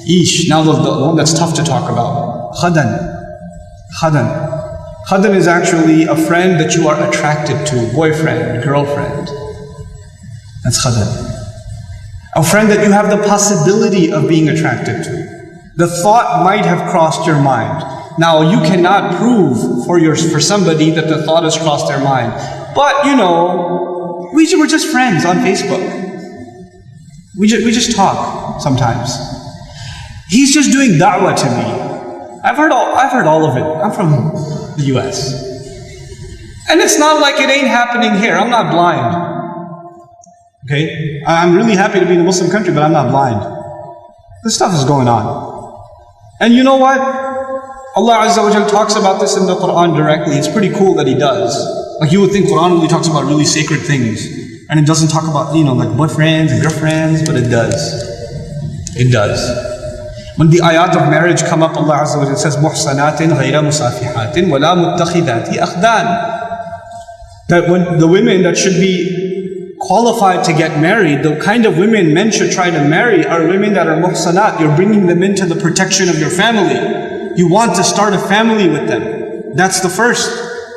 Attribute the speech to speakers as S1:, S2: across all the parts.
S1: Eesh, now the one that's tough to talk about. Khadan. Khadan. Khadan is actually a friend that you are attracted to, boyfriend, girlfriend. That's khadan. A friend that you have the possibility of being attracted to. The thought might have crossed your mind. Now you cannot prove for somebody that the thought has crossed their mind. But you know, we're just friends on Facebook. We just talk sometimes. He's just doing da'wah to me. I've heard all of it. I'm from the US. And it's not like it ain't happening here. I'm not blind. Okay? I'm really happy to be in a Muslim country, but I'm not blind. This stuff is going on. And you know what? Allah Azza wa Jal talks about this in the Quran directly. It's pretty cool that He does. Like you would think Quran only talks about really sacred things. And it doesn't talk about, like boyfriends and girlfriends, but it does. It does. When the ayat of marriage come up, Allah Azza wa Jal says, muhsanatin ghayra musafihatin wala muttakhidati akhdan. That when the women that should be qualified to get married, the kind of women men should try to marry are women that are muhsanat. You're bringing them into the protection of your family. You want to start a family with them. That's the first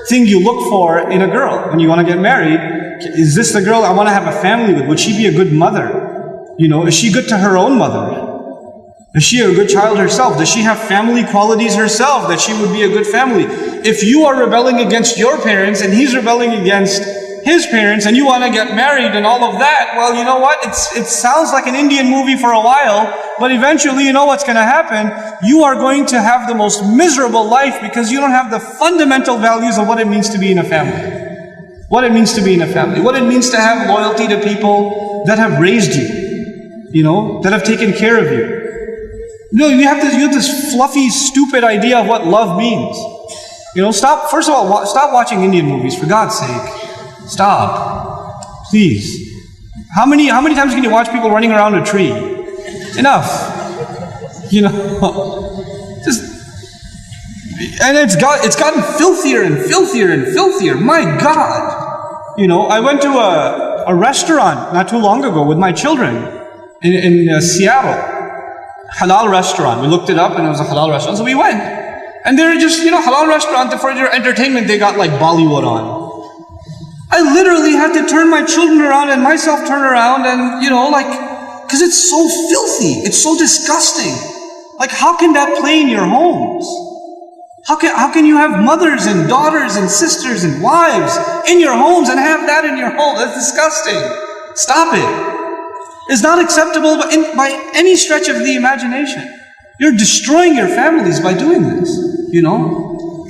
S1: thing you look for in a girl when you want to get married. Is this the girl I want to have a family with? Would she be a good mother? Is she good to her own mother? Is she a good child herself? Does she have family qualities herself that she would be a good family? If you are rebelling against your parents and he's rebelling against his parents and you want to get married and all of that, well, you know what? It sounds like an Indian movie for a while, but eventually you know what's going to happen. You are going to have the most miserable life because you don't have the fundamental values of what it means to be in a family. What it means to be in a family. What it means to have loyalty to people that have raised you, that have taken care of you. You have this fluffy, stupid idea of what love means. First of all, stop watching Indian movies, for God's sake. Stop. Please. How many times can you watch people running around a tree? Enough. And it's gotten filthier and filthier and filthier. My God. I went to a restaurant not too long ago with my children in Seattle. Halal restaurant. We looked it up and it was a halal restaurant, so we went. And they're just, halal restaurant, for their entertainment, they got like Bollywood on. I literally had to turn my children around and myself turn around and, because it's so filthy. It's so disgusting. Like, how can that play in your homes? How can you have mothers and daughters and sisters and wives in your homes and have that in your home? That's disgusting. Stop it. It's not acceptable by any stretch of the imagination. You're destroying your families by doing this,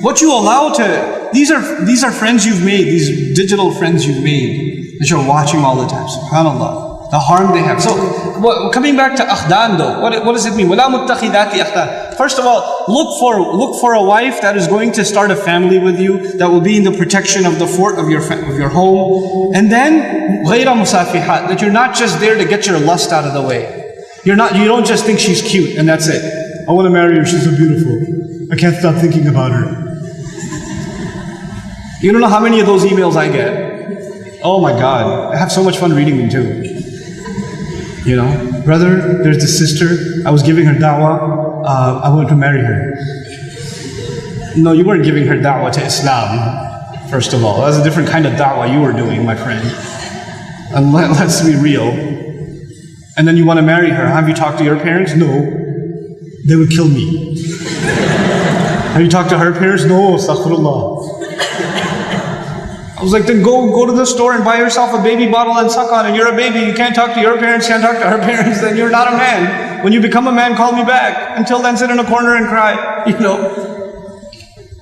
S1: What you allow to, these are friends you've made, these digital friends you've made, that you're watching all the time, subhanAllah, the harm they have. So, coming back to akhdan though, what does it mean? وَلَا مُتَّخِذَاتِ أَخْدَانٍ. First of all, look for a wife that is going to start a family with you, that will be in the protection of the fort of your home. And then, غَيْرَ مُسَافِحَاتٍ, that you're not just there to get your lust out of the way. You don't just think she's cute and that's it. I want to marry her, she's so beautiful. I can't stop thinking about her. You don't know how many of those emails I get. Oh my God, I have so much fun reading them too. Brother, there's this sister, I was giving her da'wah, I want to marry her. No, you weren't giving her da'wah to Islam, first of all. That's a different kind of da'wah you were doing, my friend. And let's be real. And then you want to marry her. Have you talked to your parents? No. They would kill me. Have you talked to her parents? No, astaghfirullah. I was like, then go to the store and buy yourself a baby bottle and suck on it. You're a baby, you can't talk to your parents, can't talk to her parents, then you're not a man. When you become a man, call me back. Until then, sit in a corner and cry.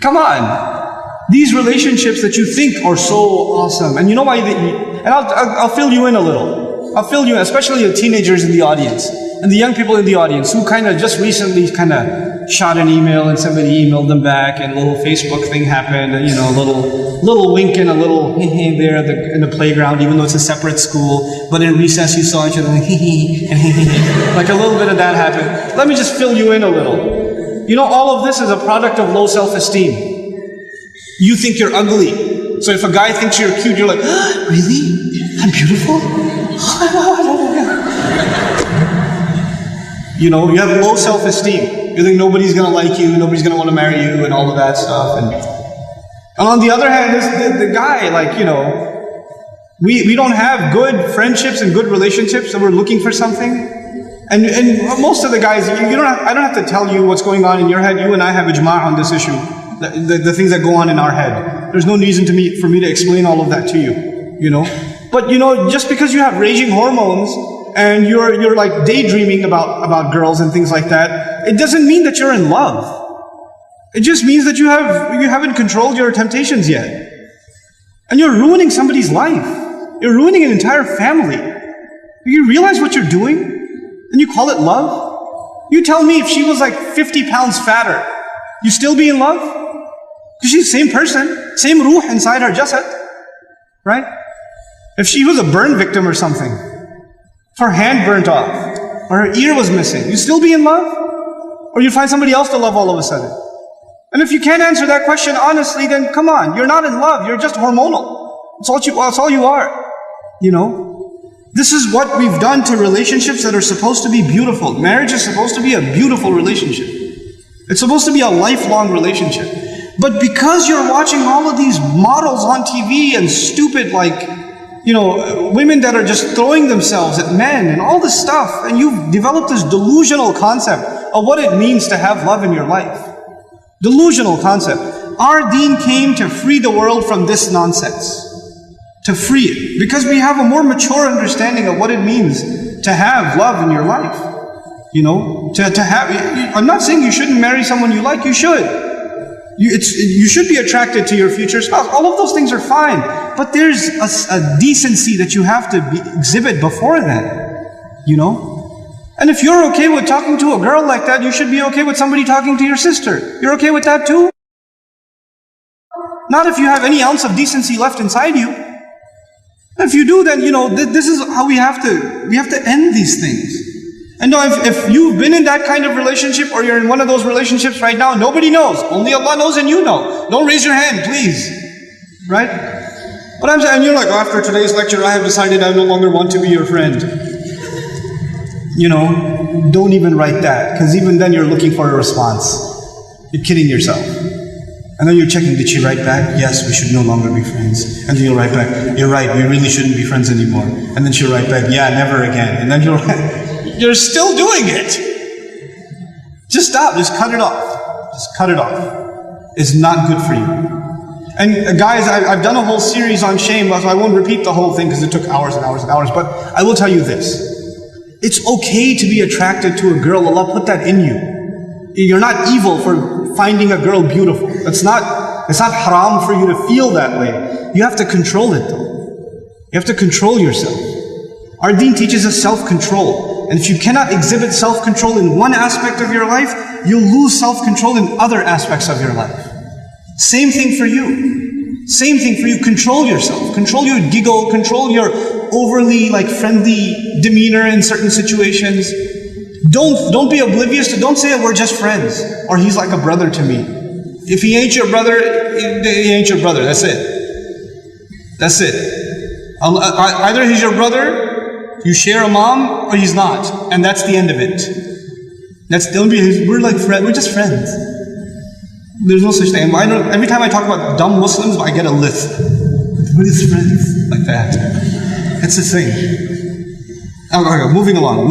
S1: Come on. These relationships that you think are so awesome. And you know why, and I'll fill you in a little. I'll fill you in, especially the teenagers in the audience. And the young people in the audience who kind of just recently shot an email and somebody emailed them back and a little Facebook thing happened and a little wink and a little hee there in the playground, even though it's a separate school, but in recess you saw each other like hee and hee. Like a little bit of that happened. Let me just fill you in a little. All of this is a product of low self-esteem. You think you're ugly. So if a guy thinks you're cute, you're like, really? I'm beautiful? You know, you have low self-esteem. You think nobody's going to like you, nobody's going to want to marry you, and all of that stuff. And on the other hand, the guy, like, you know, we don't have good friendships and good relationships, and we're looking for something. And most of the guys, I don't have to tell you what's going on in your head. You and I have ijma' on this issue. The things that go on in our head. There's no reason for me to explain all of that to you, you know. But, you know, just because you have raging hormones and you're like daydreaming about girls and things like that, it doesn't mean that you're in love. It just means that you haven't controlled your temptations yet. And you're ruining somebody's life. You're ruining an entire family. You realize what you're doing? And you call it love? You tell me if she was like 50 pounds fatter, you still be in love? Because she's the same person, same ruh inside her jasad, right? If she was a burn victim or something, if her hand burnt off, or her ear was missing, you still be in love? Or you find somebody else to love all of a sudden? And if you can't answer that question honestly, then come on, you're not in love, you're just hormonal. That's all you are, you know? This is what we've done to relationships that are supposed to be beautiful. Marriage is supposed to be a beautiful relationship. It's supposed to be a lifelong relationship. But because you're watching all of these models on TV and stupid, like, you know, women that are just throwing themselves at men and all this stuff, and you've developed this delusional concept of what it means to have love in your life. Delusional concept. Our deen came to free the world from this nonsense. To free it. Because we have a more mature understanding of what it means to have love in your life. You know, to have, I'm not saying you shouldn't marry someone you like, you should. You should be attracted to your future spouse. All of those things are fine. But there's a decency that you have to exhibit before that. You know? And if you're okay with talking to a girl like that, you should be okay with somebody talking to your sister. You're okay with that too? Not if you have any ounce of decency left inside you. If you do, then, you know, this is how we have to end these things. And no, if you've been in that kind of relationship, or you're in one of those relationships right now, nobody knows. Only Allah knows and you know. Don't raise your hand, please. Right? But I'm saying, you're like, oh, after today's lecture, I have decided I no longer want to be your friend. You know, don't even write that, because even then you're looking for a response. You're kidding yourself. And then you're checking, did she write back? Yes, we should no longer be friends. And then you'll write back, you're right, we really shouldn't be friends anymore. And then she'll write back, yeah, never again. And then you're still doing it. Just stop, just cut it off. Just cut it off. It's not good for you. And guys, I've done a whole series on shame, so I won't repeat the whole thing because it took hours and hours and hours, but I will tell you this. It's okay to be attracted to a girl. Allah put that in you. You're not evil for finding a girl beautiful. It's not haram for you to feel that way. You have to control it though. You have to control yourself. Our deen teaches us self-control. And if you cannot exhibit self-control in one aspect of your life, you'll lose self-control in other aspects of your life. Same thing for you. Same thing for you. Control yourself. Control your giggle. Control your overly friendly demeanor in certain situations. Don't be oblivious to, don't say we're just friends, or he's like a brother to me. If he ain't your brother, he ain't your brother. That's it. That's it. Either he's your brother, you share a mom, or he's not. And that's the end of it. We're like friends, we're just friends. There's no such thing. Every time I talk about dumb Muslims, I get a list. What is friends? Like that. It's a thing. Okay, moving along.